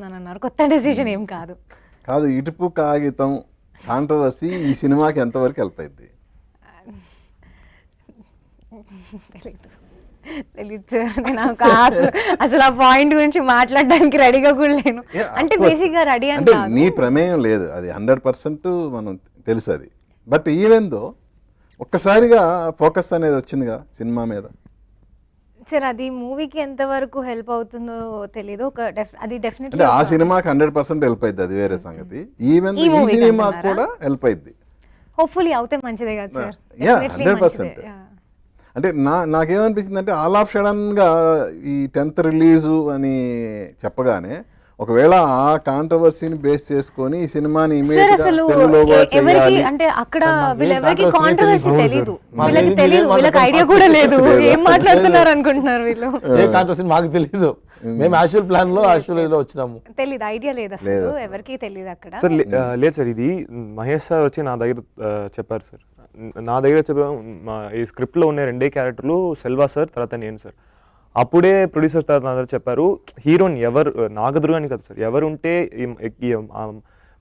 చేస్తున్నానన్నారు. కొత్త డెసిషన్ ఏం కాదు. కాదు, ఇటుపు కాగితం కాంట్రవర్సీ ఈ సినిమాకి ఎంతవరకు హెల్ప్ అయింది? తెలీదు సార్, నేను అసలు ఆ పాయింట్ గురించి మాట్లాడడానికి రెడీగా కూడా లేను. అంటే బేసిక్గా రెడీ అంటే నీ ప్రమేయం లేదు, అది 100% మనం తెలుసు అది. బట్ ఈవెన్ దో ఒక్కసారిగా ఫోకస్ అనేది వచ్చిందిగా సినిమా మీద. సార్ అది మూవీకి ఎంతవరకు హెల్ప్ అవుతుందో తెలియదు. అది డెఫినెట్లీ అంటే ఆ సినిమాకి 100% హెల్ప్ అయింది, అది వేరే సంగతి. ఈవెన్ ఈ సినిమాకి కూడా హెల్ప్ అయింది. హోప్ఫుల్లీ అవుతే మంచిదే కదా సార్. 100%. అంటే నాకేమనిపిస్తుంది అంటే ఆల్ ఆఫ్ సడన్గా ఈ 10th రిలీజు అని చెప్పగానే ఒకవేళ ఆ కాంట్రవర్సీని బేస్ చేసుకొని ఈ సినిమాని అంటే అక్కడ వీళ్ళెవరికి కాంట్రవర్సీ తెలియదు, వీళ్ళకి తెలియదు, వీళ్ళకి ఐడియా కూడా లేదు ఏం మాట్లాడుతున్నారు అనుకుంటున్నారు వీళ్ళు. ఏ కాంట్రవర్సీ మాకు తెలియదు, మేము యాక్చువల్ ప్లాన్ లో వచ్చినాము, తెలియదు, ఐడియా లేదు అసలు ఎవరికి తెలియదు అక్కడ. సార్ లేదు సార్, ఇది మహేష్ సార్ వచ్చి నా దగ్గర చెప్పారు సార్. నా దగ్గర ఈ స్క్రిప్ట్లో ఉన్న 2 క్యారెక్టర్లు సెల్వా సార్, తర్వాత నేను సార్. అప్పుడే ప్రొడ్యూసర్ తర్వాత నా దగ్గర చెప్పారు, హీరోని ఎవరు నాగదుర్గ అని కదా సార్, ఎవరుంటే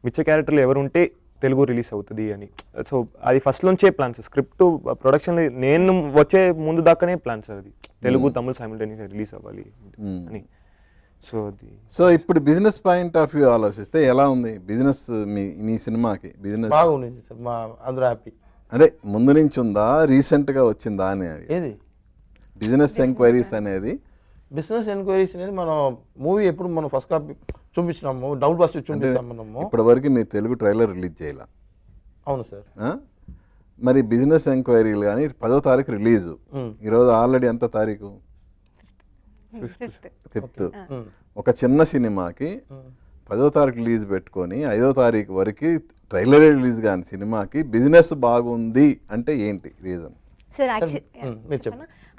మిచ్చ క్యారెక్టర్లు ఎవరుంటే తెలుగు రిలీజ్ అవుతుంది అని. సో అది ఫస్ట్ నుంచే ప్లాన్ సార్, స్క్రిప్ట్ ప్రొడక్షన్ నేను వచ్చే ముందు దాకానే ప్లాన్ సార్ అది, తెలుగు తమిళ సైమల్టేనియస్గా రిలీజ్ అవ్వాలి అని. సో ఇప్పుడు బిజినెస్ పాయింట్ ఆఫ్ వ్యూ ఆలోచిస్తే ఎలా ఉంది బిజినెస్? మీ సినిమాకి బిజినెస్ బాగుంది సార్, మా అందరూ హ్యాపీ. అంటే ముందు నుంచి ఉందా, రీసెంట్గా వచ్చిందా అని? ఏది బిజినెస్ ఎంక్వైరీస్ అనేది? బిజినెస్ ఎంక్వైరీస్ అనేది మనం మూవీ ఎప్పుడు మనం ఫస్ట్ కాపీ చూపించినాము, డబుల్ బస్ట్ చూపిస్తాం మనము. ఇప్పటి వరకు మీరు తెలుగు ట్రైలర్ రిలీజ్ చేయాల? అవును సార్. మరి బిజినెస్ ఎంక్వైరీలు కానీ 10వ తారీఖు రిలీజు, ఈరోజు ఆల్రెడీ ఎంత తారీఖు? 5th. ఒక చిన్న సినిమాకి 10వ తారీఖు రిలీజ్ పెట్టుకొని 5వ తారీఖు వరకు ట్రైలర్ రిలీజ్ కానీ సినిమాకి బిజినెస్ బాగుంది అంటే ఏంటి రీజన్? సార్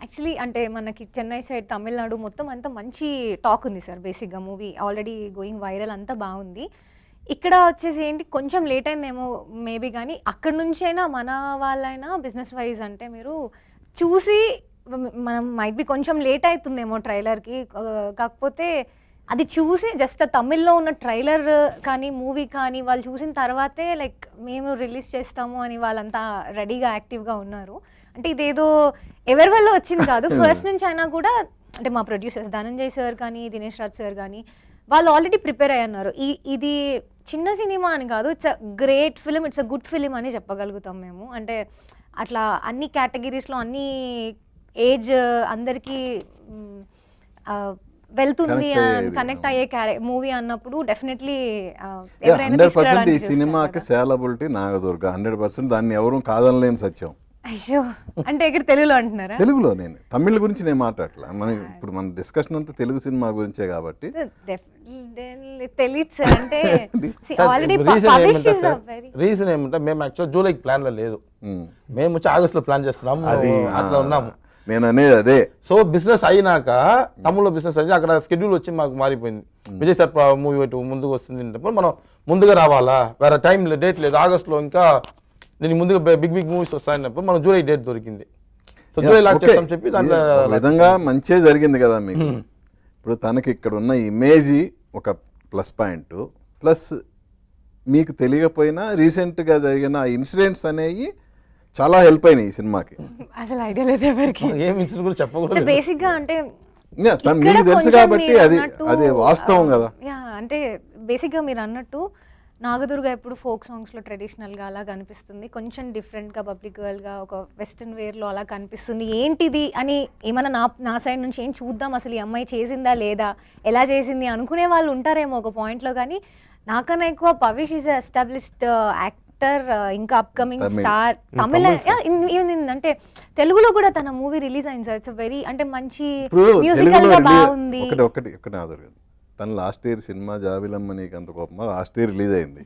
యాక్చువల్లీ అంటే మనకి చెన్నై సైడ్, తమిళనాడు మొత్తం అంతా మంచి టాక్ ఉంది సార్. బేసిక్గా మూవీ ఆల్రెడీ గోయింగ్ వైరల్, అంతా బాగుంది. ఇక్కడ వచ్చేసి ఏంటి కొంచెం లేట్ అయిందేమో మేబీ, కానీ అక్కడ నుంచైనా మన వాళ్ళైనా బిజినెస్ వైజ్ అంటే మీరు చూసి, మనం మైట్ బి కొంచెం లేట్ అవుతుందేమో ట్రైలర్కి, కాకపోతే అది చూసి జస్ట్ తమిళ్లో ఉన్న ట్రైలర్ కానీ మూవీ కానీ వాళ్ళు చూసిన తర్వాతే లైక్ మేము రిలీజ్ చేస్తాము అని వాళ్ళంతా రెడీగా యాక్టివ్గా ఉన్నారు. అంటే ఇదేదో ఎవరి వల్ల వచ్చింది కాదు, ఫస్ట్ నుంచి అయినా కూడా అంటే మా ప్రొడ్యూసర్స్ ధనంజయ్ సార్ కానీ దినేష్ రాజ్ సార్ కానీ వాళ్ళు ఆల్రెడీ ప్రిపేర్ అయ్యన్నారు. ఇది చిన్న సినిమా అని కాదు, it's a great film, it's a good film అని చెప్పగలుగుతాం మేము. అంటే అట్లా అన్ని కేటగిరీస్లో అన్ని ఏజ్ అందరికీ వెళ్తుంది, కనెక్ట్ అయ్యే మూవీ అన్నప్పుడు డెఫినెట్లీ 100% ఈ సినిమాకి సేలబిలిటీ నాగదుర్గ 100%, దాన్ని ఎవరు కాదనలేని సత్యం. అయ్యో, అంటే ఇక్కడ తెలుగులో అంటున్నారా? తెలుగులో, నేను తమిళ గురించి నేను మాట్లాడలే. ఇప్పుడు మన డిస్కషన్ అంతా తెలుగు సినిమా గురించే కాబట్టి తెలియదు సార్. అంటే రీజన్ ఏమంటే మేము యాక్చువల్ జూలైకి ప్లాన్ లో లేదు, మేము వచ్చి ఆగస్టులో ప్లాన్ చేస్తున్నాము, అది అట్లా ఉన్నాము. నేను అనేది అదే. సో బిజినెస్ అయినాక తమిళ్లో బిజినెస్ అయితే అక్కడ స్కెడ్యూల్ వచ్చి మాకు మారిపోయింది. విజయ్ సార్ మూవీ ముందుకు వస్తుంది అంటే మనం ముందుగా రావాలా, వేరే టైం డేట్ లేదు. ఆగస్టులో ఇంకా దీనికి ముందుగా బిగ్ మూవీస్ వస్తాయన్నప్పుడు మనం జూలై డేట్ దొరికింది. సో జూలై లాంచ్ చేస్తాం చెప్పి దాంట్లో విధంగా మంచిగా జరిగింది కదా మీకు. ఇప్పుడు తనకి ఇక్కడ ఉన్న ఇమేజ్ ఒక ప్లస్ పాయింట్, ప్లస్ మీకు తెలియకపోయినా రీసెంట్గా జరిగిన ఇన్సిడెంట్స్ అనేవి చాలా హెల్ప్ అయినాయి ఈ సినిమాకి. అసలు ఐడియా లేదు ఎవరికి, ఏం ఇన్సిడెంట్ కూడా చెప్పకూడదు. బేసిక్గా అంటే మీకు తెలుసు కాబట్టి అది వాస్తవం కదా. అంటే బేసిక్గా మీరు అన్నట్టు నాగదుర్గ ఎప్పుడు ఫోక్ సాంగ్స్లో ట్రెడిషనల్గా అలా కనిపిస్తుంది, కొంచెం డిఫరెంట్గా పబ్లిక్ గర్ల్గా ఒక వెస్ట్రన్ వేర్లో అలా కనిపిస్తుంది. ఏంటిది అని ఏమైనా నా సైడ్ నుంచి ఏం చూద్దాం, అసలు ఈ అమ్మాయి చేసిందా లేదా, ఎలా చేసింది అనుకునే వాళ్ళు ఉంటారేమో ఒక పాయింట్లో. కానీ నాకన్నా ఎక్కువ పవిష్ ఈజ్ ఎస్టాబ్లిష్డ్ యాక్టర్, ఇంకా అప్కమింగ్ స్టార్. తమిళ అంటే తెలుగులో కూడా తన మూవీ రిలీజ్ అయింది సార్. ఇట్స్ వెరీ అంటే మంచి మ్యూజికల్గా బాగుంది. ఒకటి తను లాస్ట్ ఇయర్ సినిమా జాబిలమ్మ నీకు అంత కోపమా లాస్ట్ ఇయర్ రిలీజ్ అయింది.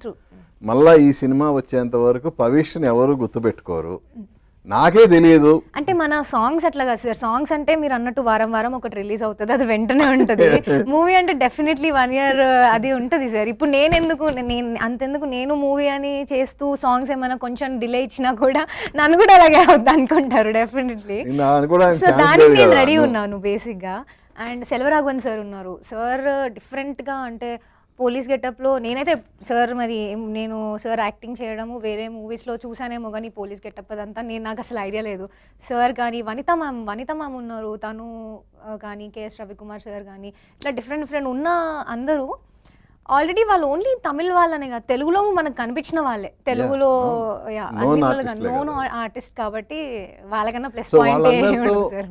మళ్ళీ ఈ సినిమా వచ్చేంత వరకు పవిష్ని ఎవరు గుర్తుపెట్టుకోరు, నాకే తెలియదు. అంటే మన సాంగ్స్ అట్లా కదా సార్, సాంగ్స్ అంటే మీరు అన్నట్టు వారం వారం ఒకటి రిలీజ్ అవుతుంది, అది వెంటనే ఉంటుంది. మూవీ అంటే డెఫినెట్లీ 1 year అది ఉంటుంది సార్. ఇప్పుడు అంతెందుకు నేను మూవీ అని చేస్తూ సాంగ్స్ ఏమైనా కొంచెం డిలే ఇచ్చినా కూడా నన్ను కూడా అలాగే అవుతుంది అనుకుంటారు డెఫినెట్లీ. సో దానికి నేను రెడీ ఉన్నాను బేసిక్గా. అండ్ సెల్వరాఘవన్ సార్ ఉన్నారు. సార్ డిఫరెంట్గా అంటే పోలీస్ గెటప్లో నేనైతే సార్ మరి నేను సార్ యాక్టింగ్ చేయడము వేరే మూవీస్లో చూసానేమో కానీ పోలీస్ గెటప్ అదంతా నాకు అసలు ఐడియా లేదు. సార్ కానీ వనిత మ్యామ్ ఉన్నారు, తను కానీ కేఎస్ రవికుమార్ సార్ కానీ ఇట్లా డిఫరెంట్ ఉన్న అందరూ ఆల్రెడీ వాళ్ళు ఓన్లీ తమిళ్ వాళ్ళనే కాదు, తెలుగులో మనకు కనిపించిన వాళ్ళే, తెలుగులో నోన్ ఆర్టిస్ట్ కాబట్టి వాళ్ళకన్నా ప్లస్ సో పాయింట్ వాళ్ళందరితో సార్.